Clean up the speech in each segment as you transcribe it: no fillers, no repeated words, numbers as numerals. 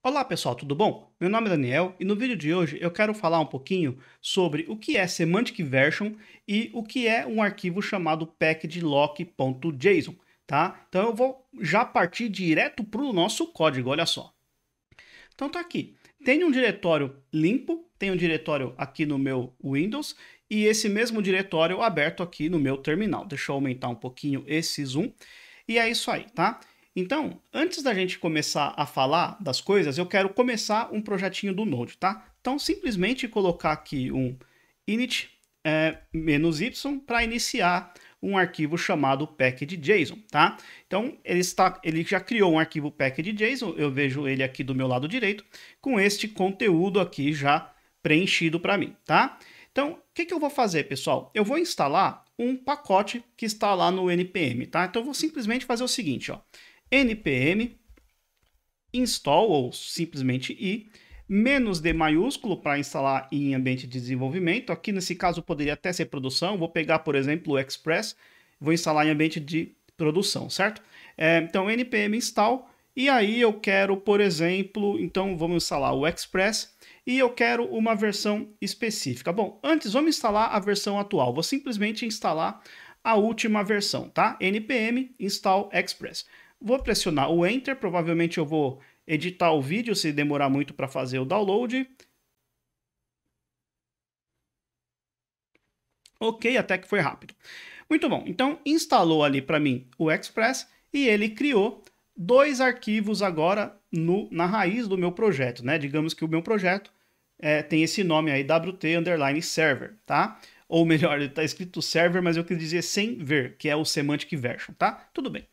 Olá pessoal, tudo bom? Meu nome é Daniel e no vídeo de hoje eu quero falar um pouquinho sobre o que é Semantic Version e o que é um arquivo chamado packagelock.json, tá? Então eu vou já partir direto para o nosso código, olha só. Então tá aqui, tem um diretório limpo, tem um diretório aqui no meu Windows e esse mesmo diretório aberto aqui no meu terminal. Deixa eu aumentar um pouquinho esse zoom e é isso aí, tá? Então, antes da gente começar a falar das coisas, eu quero começar um projetinho do Node, tá? Então, simplesmente colocar aqui um init -y para iniciar um arquivo chamado package.json, tá? Então, ele já criou um arquivo package.json, eu vejo ele aqui do meu lado direito, com este conteúdo aqui já preenchido para mim, tá? Então, o que eu vou fazer, pessoal? Eu vou instalar um pacote que está lá no npm, tá? Então, eu vou simplesmente fazer o seguinte, ó, npm install, ou simplesmente i, -d maiúsculo para instalar em ambiente de desenvolvimento. Aqui nesse caso poderia até ser produção. Vou pegar, por exemplo, o Express, vou instalar em ambiente de produção, certo? Então, npm install, e aí eu quero, por exemplo, então vamos instalar o Express, e eu quero uma versão específica. Bom, antes vamos instalar a versão atual. Vou simplesmente instalar a última versão, tá? npm install Express. Vou pressionar o Enter, provavelmente eu vou editar o vídeo se demorar muito para fazer o download. Ok, até que foi rápido. Muito bom, então instalou ali para mim o Express e ele criou dois arquivos agora na raiz do meu projeto, né? Digamos que o meu projeto tem esse nome aí, wt_server, tá? Ou melhor, ele está escrito server, mas eu quis dizer sem ver, que é o semantic version, tá? Tudo bem.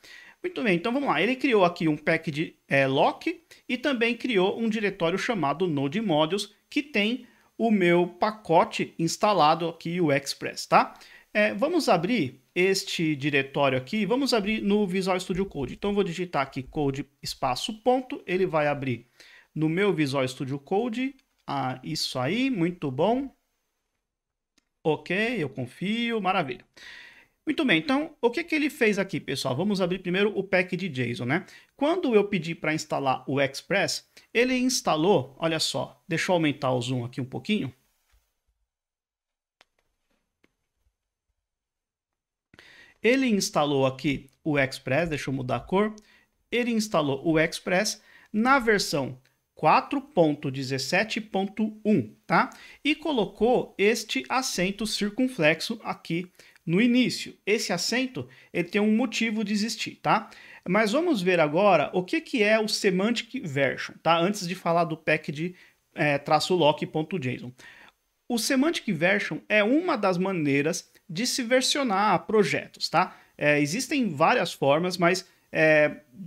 Muito bem, então vamos lá. Ele criou aqui um package lock e também criou um diretório chamado node modules, que tem o meu pacote instalado aqui, o Express, tá? Vamos abrir este diretório aqui, vamos abrir no Visual Studio Code. Então, vou digitar aqui code espaço ponto, ele vai abrir no meu Visual Studio Code. Ah, isso aí, muito bom. Ok, eu confio, maravilha. Muito bem, então o que ele fez aqui, pessoal? Vamos abrir primeiro o package.json, né? Quando eu pedi para instalar o Express, ele instalou, olha só, deixa eu aumentar o zoom aqui um pouquinho. Ele instalou aqui o Express, deixa eu mudar a cor. Ele instalou o Express na versão 4.17.1, tá? E colocou este acento circunflexo aqui no início. Esse acento, ele tem um motivo de existir, tá? Mas vamos ver agora o que é o Semantic Version, tá? Antes de falar do package -lock.json. O Semantic Version é uma das maneiras de se versionar projetos, tá? Existem várias formas, mas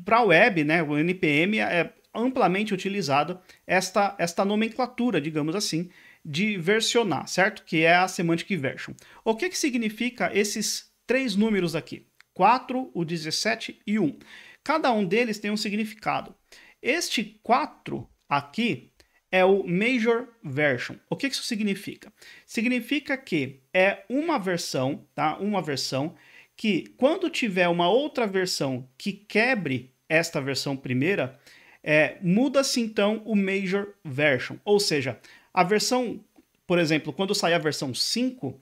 para a web, né, o NPM é amplamente utilizado esta nomenclatura, digamos assim, de versionar, certo? Que é a Semantic Version. O que significa esses três números aqui? 4, o 17 e 1. Cada um deles tem um significado. Este 4 aqui é o Major Version. O que isso significa? Significa que é uma versão, tá? Uma versão que, quando tiver uma outra versão que quebre esta versão primeira, muda-se então o Major Version. Ou seja, a versão, por exemplo, quando sair a versão 5,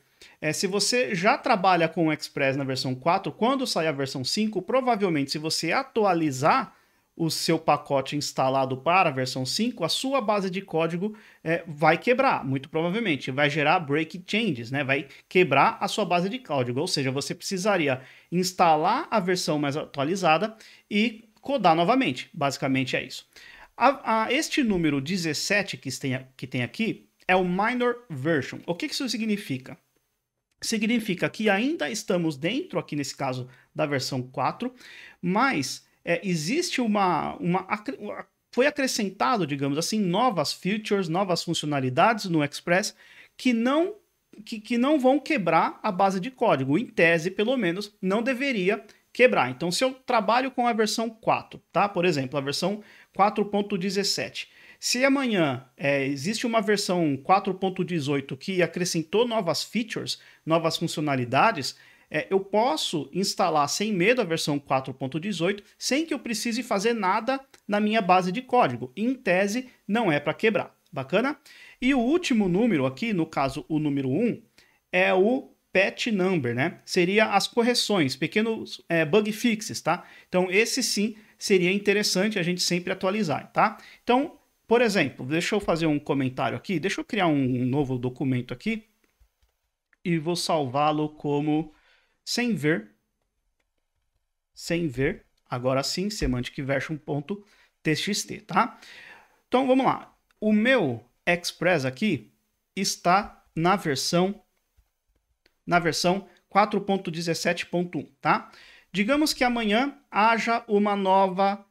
se você já trabalha com o Express na versão 4, quando sair a versão 5, provavelmente, se você atualizar o seu pacote instalado para a versão 5, a sua base de código vai quebrar, muito provavelmente. Vai gerar break changes, né? Vai quebrar a sua base de código. Ou seja, você precisaria instalar a versão mais atualizada e codar novamente. Basicamente é isso. Este número 17 que tem aqui é o minor version. O que isso significa? Significa que ainda estamos dentro, aqui nesse caso, da versão 4, mas existe foi acrescentado, digamos assim, novas features, novas funcionalidades no Express que não vão quebrar a base de código. Em tese, pelo menos, não deveria quebrar. Então, se eu trabalho com a versão 4, tá? Por exemplo, a versão 4.17. Se amanhã existe uma versão 4.18 que acrescentou novas features, novas funcionalidades, eu posso instalar sem medo a versão 4.18 sem que eu precise fazer nada na minha base de código. Em tese, não é para quebrar. Bacana? E o último número aqui, no caso o número 1, é o patch number, né? Seria as correções, pequenos bug fixes, tá? Então esse sim seria interessante a gente sempre atualizar, tá? Então, por exemplo, deixa eu fazer um comentário aqui, deixa eu criar um novo documento aqui e vou salvá-lo como sem ver, agora sim, semanticversion.txt, tá? Então vamos lá, o meu Express aqui está na versão 4.17.1, tá? Digamos que amanhã haja uma nova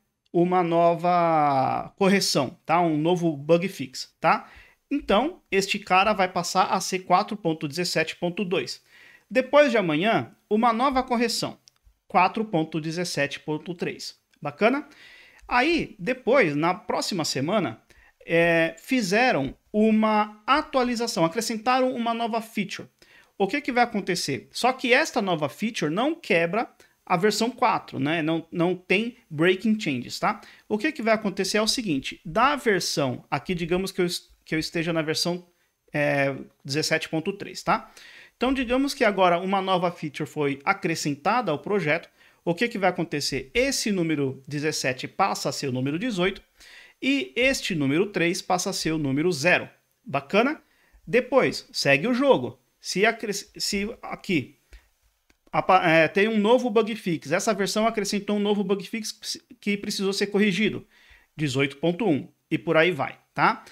correção, tá? Um novo bug fix, tá? Então, este cara vai passar a ser 4.17.2. Depois de amanhã, uma nova correção, 4.17.3. Bacana? Aí, depois, na próxima semana, fizeram uma atualização, acrescentaram uma nova feature. O que vai acontecer? Só que esta nova feature não quebra a versão 4, né? Não tem breaking changes, tá? O que vai acontecer é o seguinte, da versão, aqui digamos que eu esteja na versão 17.3, tá? Então digamos que agora uma nova feature foi acrescentada ao projeto, o que vai acontecer? Esse número 17 passa a ser o número 18 e este número 3 passa a ser o número 0. Bacana? Depois, segue o jogo. Se aqui tem um novo bug fix, essa versão acrescentou um novo bug fix que precisou ser corrigido, 18.1, e por aí vai, tá?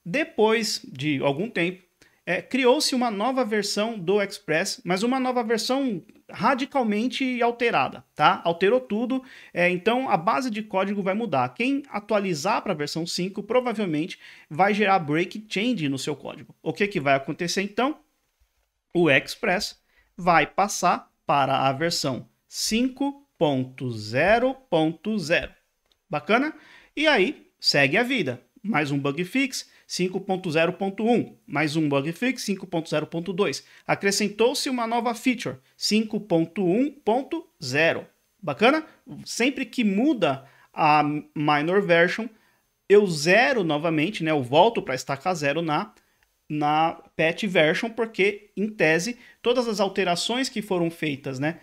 Depois de algum tempo, criou-se uma nova versão do Express, mas uma nova versão radicalmente alterada, tá? Alterou tudo, então a base de código vai mudar. Quem atualizar para a versão 5 provavelmente vai gerar break change no seu código. O que vai acontecer então? O Express vai passar para a versão 5.0.0. Bacana? E aí, segue a vida. Mais um bug fix, 5.0.1. Mais um bug fix, 5.0.2. Acrescentou-se uma nova feature, 5.1.0. Bacana? Sempre que muda a minor version, eu zero novamente, né? Eu volto para estacar zero na patch version, porque, em tese, todas as alterações que foram feitas, né,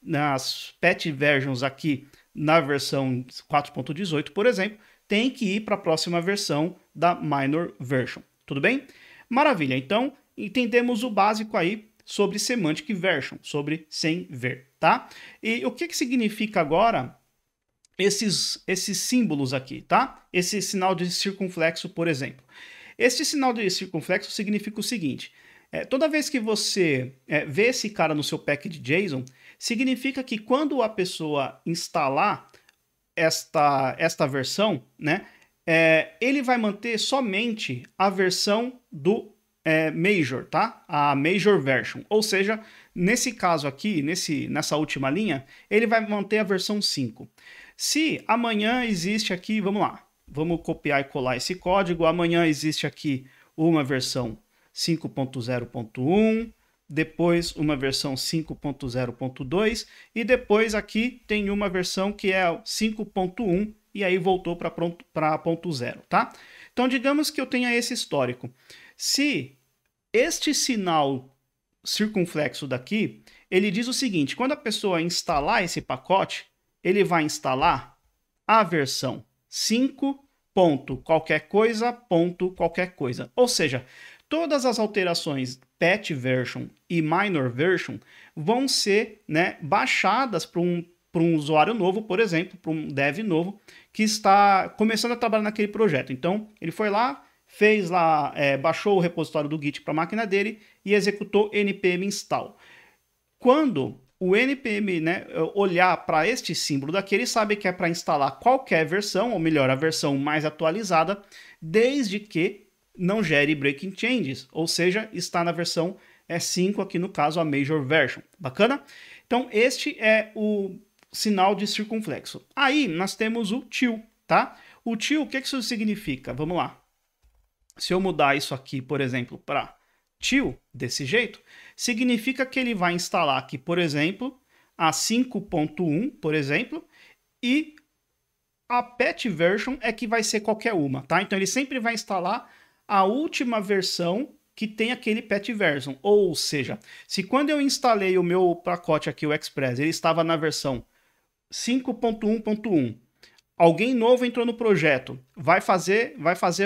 nas patch versions aqui na versão 4.18, por exemplo, tem que ir para a próxima versão da minor version. Tudo bem? Maravilha. Então, entendemos o básico aí sobre semantic version, sobre sem ver, tá? E o que significa agora esses símbolos aqui, tá? Esse sinal de circunflexo, por exemplo. Este sinal de circunflexo significa o seguinte, toda vez que você vê esse cara no seu package JSON, significa que quando a pessoa instalar esta versão, né, ele vai manter somente a versão do major, tá? A major version, ou seja, nesse caso aqui, nessa última linha, ele vai manter a versão 5. Se amanhã existe aqui, vamos lá, vamos copiar e colar esse código. Amanhã existe aqui uma versão 5.0.1, depois uma versão 5.0.2 e depois aqui tem uma versão que é 5.1 e aí voltou para ponto 0, tá? Então digamos que eu tenha esse histórico. Se este sinal circunflexo daqui, ele diz o seguinte, quando a pessoa instalar esse pacote, ele vai instalar a versão 5. Qualquer coisa. Ou seja, todas as alterações patch version e minor version vão ser, né, baixadas para um usuário novo, por exemplo, para um dev novo que está começando a trabalhar naquele projeto. Então, ele foi lá, fez lá, baixou o repositório do Git para a máquina dele e executou npm install. Quando o npm, né, olhar para este símbolo daqui, ele sabe que é para instalar qualquer versão, ou melhor, a versão mais atualizada, desde que não gere breaking changes, ou seja, está na versão 5, aqui no caso a major version. Bacana? Então este é o sinal de circunflexo. Aí nós temos o till, tá? O till, o que isso significa? Vamos lá. Se eu mudar isso aqui, por exemplo, para till, desse jeito, significa que ele vai instalar aqui, por exemplo, a 5.1, por exemplo, e a patch version é que vai ser qualquer uma, tá? Então ele sempre vai instalar a última versão que tem aquele patch version. Ou seja, se quando eu instalei o meu pacote aqui, o Express, ele estava na versão 5.1.1, alguém novo entrou no projeto, vai fazer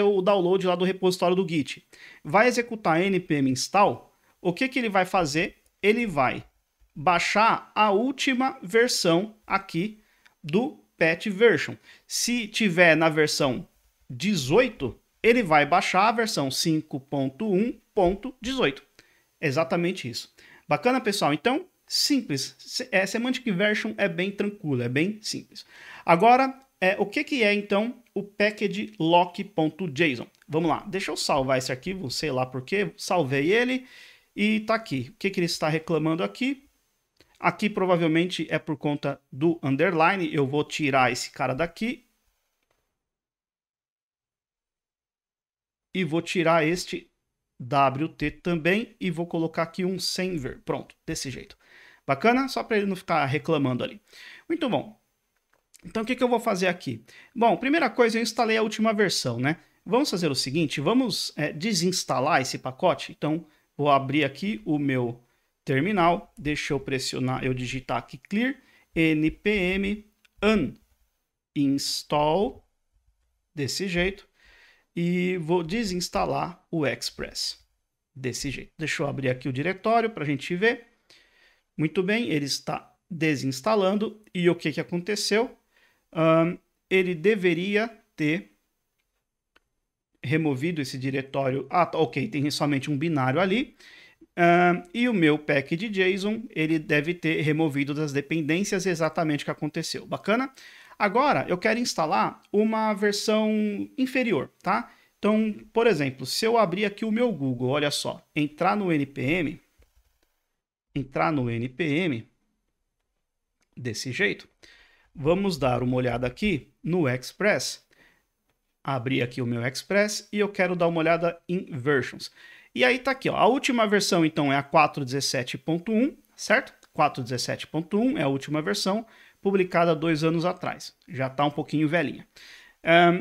o download lá do repositório do Git, vai executar npm install, o que ele vai fazer? Ele vai baixar a última versão aqui do patch version. Se tiver na versão 18, ele vai baixar a versão 5.1.18. Exatamente isso. Bacana, pessoal? Então, simples. Semantic Version é bem tranquilo, é bem simples. Agora, o que é, então, o package lock.json? Vamos lá, deixa eu salvar esse arquivo, sei lá porquê, salvei ele e tá aqui. O que ele está reclamando aqui? Aqui provavelmente é por conta do underline. Eu vou tirar esse cara daqui. E vou tirar este WT também. E vou colocar aqui um sem ver. Pronto, desse jeito. Bacana? Só para ele não ficar reclamando ali. Muito bom. Então o que eu vou fazer aqui? Bom, primeira coisa, eu instalei a última versão, né? Vamos fazer o seguinte, vamos desinstalar esse pacote. Então vou abrir aqui o meu terminal, deixa eu pressionar, eu digitar aqui clear, npm uninstall, desse jeito, e vou desinstalar o Express, desse jeito. Deixa eu abrir aqui o diretório para a gente ver. Muito bem, ele está desinstalando, e o que aconteceu? Ele deveria ter removido esse diretório. Ah, ok, tem somente um binário ali. E o meu package.json, ele deve ter removido das dependências exatamente o que aconteceu. Bacana? Agora, eu quero instalar uma versão inferior, tá? Então, por exemplo, se eu abrir aqui o meu Google, olha só, entrar no NPM, desse jeito, vamos dar uma olhada aqui no Express, abrir aqui o meu Express e eu quero dar uma olhada em versions. E aí tá aqui, ó, a última versão então é a 4.17.1, certo? 4.17.1 é a última versão, publicada 2 anos atrás. Já está um pouquinho velhinha.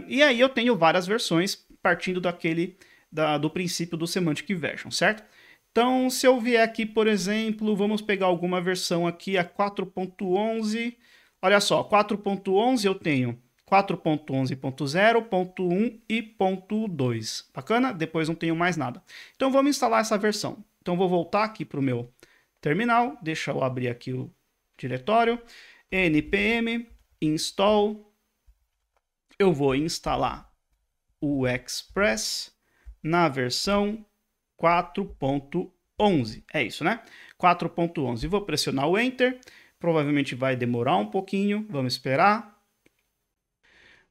E aí eu tenho várias versões partindo do princípio do Semantic Version, certo? Então, se eu vier aqui, por exemplo, vamos pegar alguma versão aqui, a 4.11. Olha só, 4.11 eu tenho 4.11.0, .1 e .2. Bacana? Depois não tenho mais nada. Então vamos instalar essa versão. Então vou voltar aqui para o meu terminal. Deixa eu abrir aqui o diretório. npm install. Eu vou instalar o Express na versão 4.11. É isso, né? 4.11. Vou pressionar o Enter. Provavelmente vai demorar um pouquinho. Vamos esperar.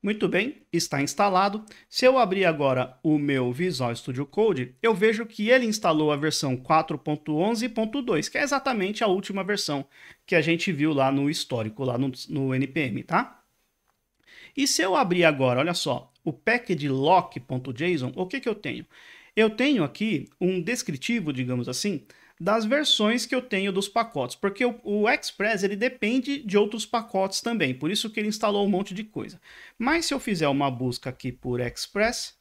Muito bem, está instalado. Se eu abrir agora o meu Visual Studio Code, eu vejo que ele instalou a versão 4.11.2, que é exatamente a última versão que a gente viu lá no histórico, lá no NPM, tá? E se eu abrir agora, olha só, o package lock.json, o que eu tenho? Eu tenho aqui um descritivo, digamos assim, das versões que eu tenho dos pacotes, porque o Express ele depende de outros pacotes também, por isso que ele instalou um monte de coisa. Mas se eu fizer uma busca aqui por Express,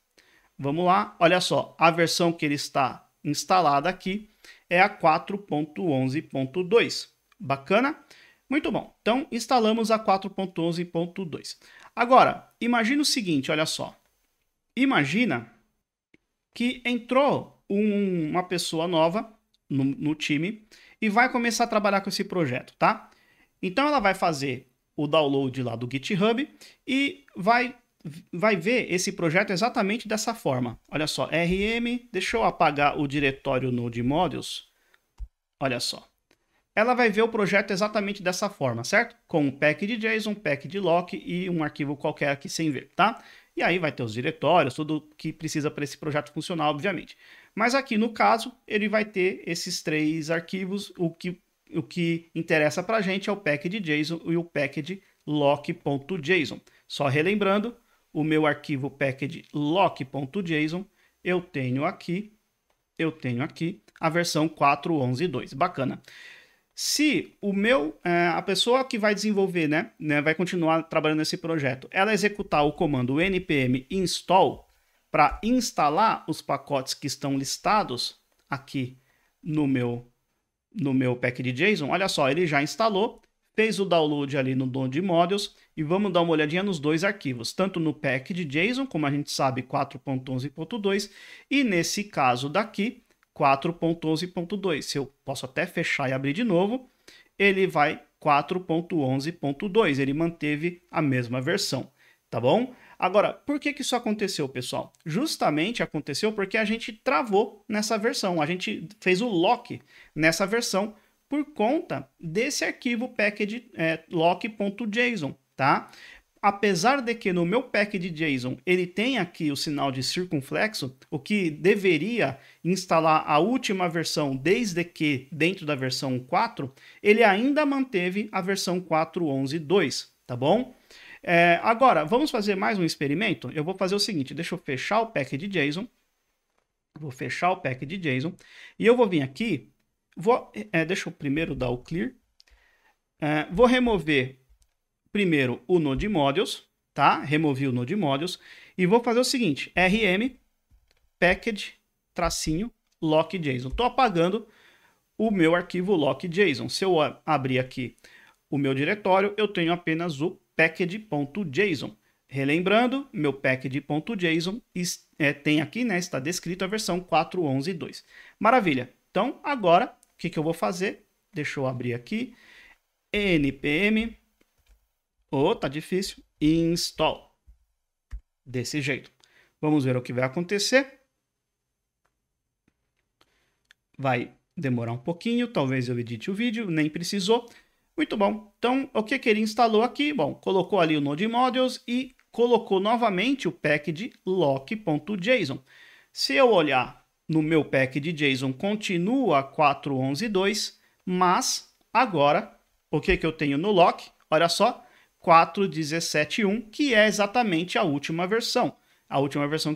vamos lá, olha só, a versão que ele está instalada aqui é a 4.11.2. Bacana? Muito bom. Então, instalamos a 4.11.2. Agora, imagina o seguinte, olha só. Imagina que entrou uma pessoa nova no time e vai começar a trabalhar com esse projeto, tá? Então ela vai fazer o download lá do GitHub e vai ver esse projeto exatamente dessa forma. Olha só, rm, deixa eu apagar o diretório node modules. Olha só. Ela vai ver o projeto exatamente dessa forma, certo? Com um package.json, package.lock e um arquivo qualquer aqui sem ver, tá? E aí vai ter os diretórios, tudo que precisa para esse projeto funcionar, obviamente. Mas aqui no caso, ele vai ter esses 3 arquivos. O que interessa para a gente é o package.json e o package.lock.json. Só relembrando, o meu arquivo package.lock.json eu tenho aqui eu tenho aqui a versão 4.11.2. Bacana. Se a pessoa que vai desenvolver, né, vai continuar trabalhando nesse projeto, ela executar o comando npm install para instalar os pacotes que estão listados aqui no meu package.json, olha só, ele já instalou, fez o download ali no Node Modules e vamos dar uma olhadinha nos dois arquivos, tanto no package.json, como a gente sabe, 4.11.2, e nesse caso daqui, 4.11.2. Se eu posso até fechar e abrir de novo, ele vai 4.11.2. Ele manteve a mesma versão, tá bom? Agora, por que isso aconteceu, pessoal? Justamente aconteceu porque a gente travou nessa versão. A gente fez o lock nessa versão por conta desse arquivo package lock.json, tá? Apesar de que no meu package.json ele tem aqui o sinal de circunflexo, o que deveria instalar a última versão desde que dentro da versão 4, ele ainda manteve a versão 4.11.2, tá bom? Agora, vamos fazer mais um experimento? Eu vou fazer o seguinte, deixa eu fechar o package.json, e eu vou vir aqui, deixa eu primeiro dar o clear, vou remover primeiro o Node Modules, tá? Removi o Node Modules e vou fazer o seguinte, rm package-lock.json. Estou apagando o meu arquivo lock.json. Se eu abrir aqui o meu diretório, eu tenho apenas o package.json. Relembrando, meu package.json tem aqui, né? Está descrito a versão 4.11.2. Maravilha. Então, agora, o que eu vou fazer? Deixa eu abrir aqui. npm tá difícil. Install. Desse jeito. Vamos ver o que vai acontecer. Vai demorar um pouquinho, talvez eu edite o vídeo, nem precisou. Muito bom. Então, o que ele instalou aqui? Bom, colocou ali o Node Modules e colocou novamente o package lock.json. Se eu olhar no meu package.json, continua 4.11.2, mas agora, o que eu tenho no lock? Olha só, 4.17.1, que é exatamente a última versão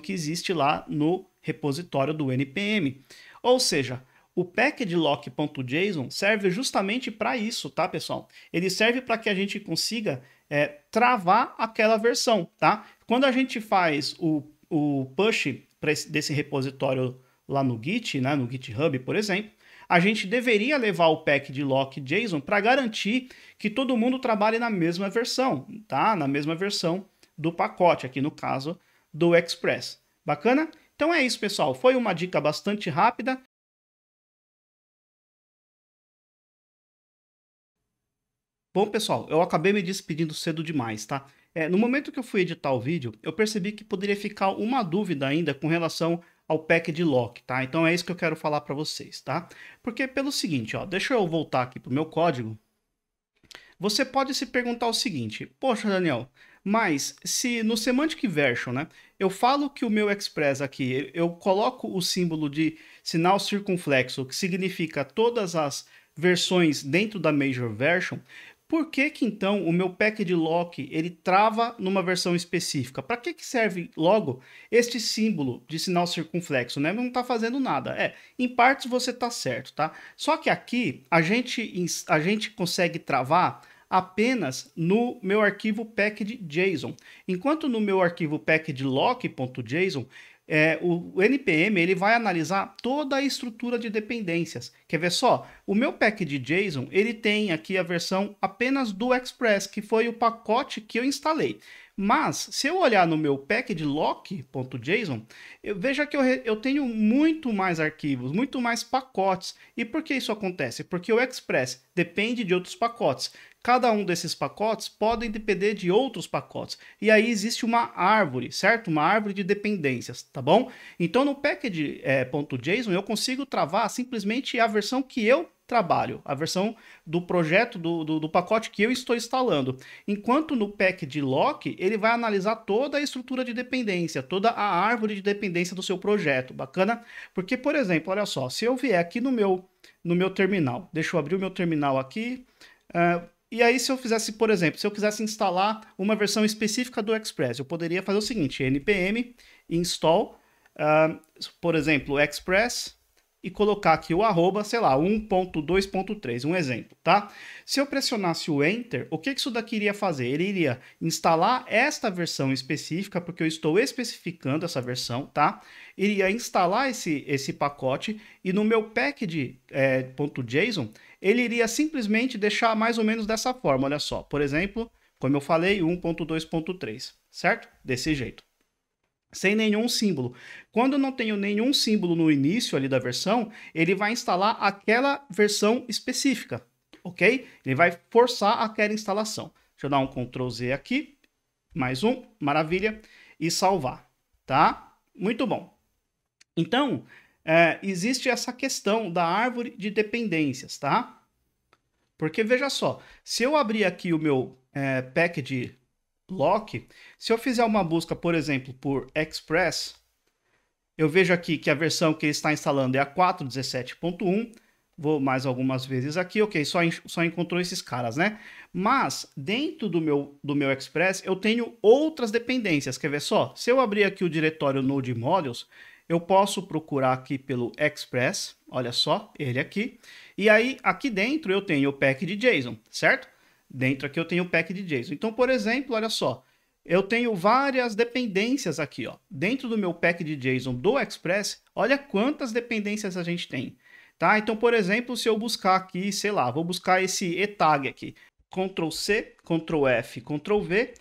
que existe lá no repositório do npm. Ou seja, o package.lock.json serve justamente para isso, tá, pessoal? Ele serve para que a gente consiga travar aquela versão, tá? Quando a gente faz o push desse repositório lá no Git, né, no GitHub, por exemplo, a gente deveria levar o package.lock.json para garantir que todo mundo trabalhe na mesma versão, tá? Na mesma versão do pacote, aqui no caso do Express. Bacana? Então é isso, pessoal. Foi uma dica bastante rápida. Bom, pessoal, eu acabei me despedindo cedo demais, tá? No momento que eu fui editar o vídeo, eu percebi que poderia ficar uma dúvida ainda com relação ao package lock, tá? Então é isso que eu quero falar para vocês, tá? Porque pelo seguinte, ó, deixa eu voltar aqui pro meu código. Você pode se perguntar o seguinte, poxa, Daniel, mas se no Semantic Version, né, eu falo que o meu Express aqui, eu coloco o símbolo de sinal circunflexo, que significa todas as versões dentro da Major Version, por que então o meu package lock ele trava numa versão específica? Para que serve logo este símbolo de sinal circunflexo, né? Não está fazendo nada. Em partes você está certo, tá? Só que aqui a gente consegue travar apenas no meu arquivo package.json. Enquanto no meu arquivo package.lock.json, o npm ele vai analisar toda a estrutura de dependências. Quer ver só? O meu package.json ele tem aqui a versão apenas do Express, que foi o pacote que eu instalei. Mas, se eu olhar no meu package.lock.json, veja que eu tenho muito mais arquivos, muito mais pacotes. E por que isso acontece? Porque o Express depende de outros pacotes. Cada um desses pacotes podem depender de outros pacotes. E aí existe uma árvore, certo? Uma árvore de dependências, tá bom? Então, no package.json, eu consigo travar simplesmente a versão que eu trabalho, a versão do projeto, do pacote que eu estou instalando. Enquanto no package lock, ele vai analisar toda a estrutura de dependência, toda a árvore de dependência do seu projeto. Bacana? Porque, por exemplo, olha só, se eu vier aqui no meu terminal, deixa eu abrir o meu terminal aqui, e aí se eu fizesse, por exemplo, se eu quisesse instalar uma versão específica do Express, eu poderia fazer o seguinte, npm install, por exemplo, Express e colocar aqui o arroba, sei lá, 1.2.3, um exemplo, tá? Se eu pressionasse o Enter, o que isso daqui iria fazer? Ele iria instalar esta versão específica, porque eu estou especificando essa versão, tá? Iria instalar esse pacote e no meu package.json, ele iria simplesmente deixar mais ou menos dessa forma, olha só. Por exemplo, como eu falei, 1.2.3, certo? Desse jeito. Sem nenhum símbolo. Quando eu não tenho nenhum símbolo no início ali da versão, ele vai instalar aquela versão específica, ok? Ele vai forçar aquela instalação. Deixa eu dar um Ctrl Z aqui, mais um, maravilha, e salvar, tá? Muito bom. Então, existe essa questão da árvore de dependências, tá? Porque veja só, se eu abrir aqui o meu package lock, se eu fizer uma busca, por exemplo, por Express, eu vejo aqui que a versão que ele está instalando é a 4.17.1. Vou mais algumas vezes aqui, ok, só encontrou esses caras, né? Mas dentro do meu Express eu tenho outras dependências, quer ver só? Se eu abrir aqui o diretório Node Modules, eu posso procurar aqui pelo Express, olha só, ele aqui. E aí, aqui dentro eu tenho o package.json, certo? Dentro aqui eu tenho o package.json. Então, por exemplo, olha só, eu tenho várias dependências aqui, ó. Dentro do meu package.json do Express, olha quantas dependências a gente tem, tá? Então, por exemplo, se eu buscar aqui, sei lá, vou buscar esse etag aqui, Ctrl C, Ctrl F, Ctrl V,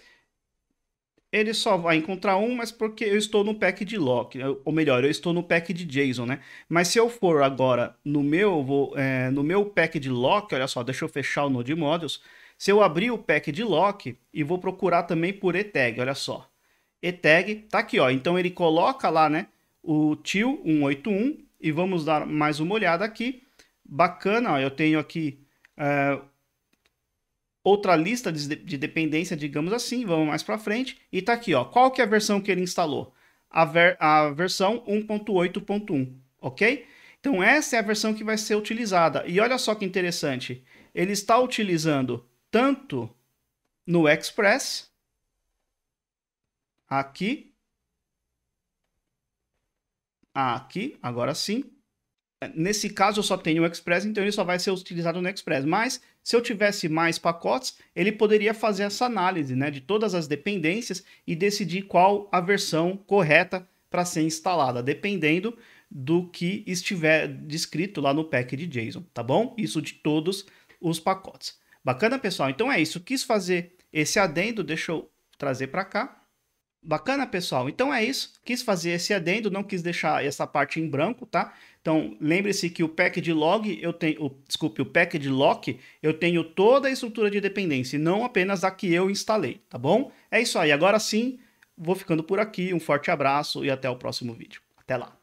ele só vai encontrar um, mas porque eu estou no package.lock, ou melhor, eu estou no package.json, né? Mas se eu for agora no meu package.lock, olha só, deixa eu fechar o Node Modules. Se eu abrir o package.lock e vou procurar também por etag, olha só. Etag tá aqui, ó. Então ele coloca lá, né, o TIL 181 e vamos dar mais uma olhada aqui. Bacana, ó, eu tenho aqui outra lista de dependência, digamos assim, vamos mais para frente, e tá aqui, ó, qual que é a versão que ele instalou? A versão 1.8.1, ok? Então essa é a versão que vai ser utilizada, e olha só que interessante, ele está utilizando tanto no Express, aqui, agora sim. Nesse caso eu só tenho o Express, então ele só vai ser utilizado no Express. Mas se eu tivesse mais pacotes, ele poderia fazer essa análise, né, de todas as dependências e decidir qual a versão correta para ser instalada, dependendo do que estiver descrito lá no package.json, tá bom? Isso de todos os pacotes. Bacana, pessoal? Então é isso. Quis fazer esse adendo, deixa eu trazer para cá. Bacana, pessoal? Então é isso. Quis fazer esse adendo, não quis deixar essa parte em branco, tá? Então, lembre-se que o package.log eu tenho, o package.lock eu tenho toda a estrutura de dependência, e não apenas a que eu instalei, tá bom? É isso aí. Agora sim, vou ficando por aqui. Um forte abraço e até o próximo vídeo. Até lá.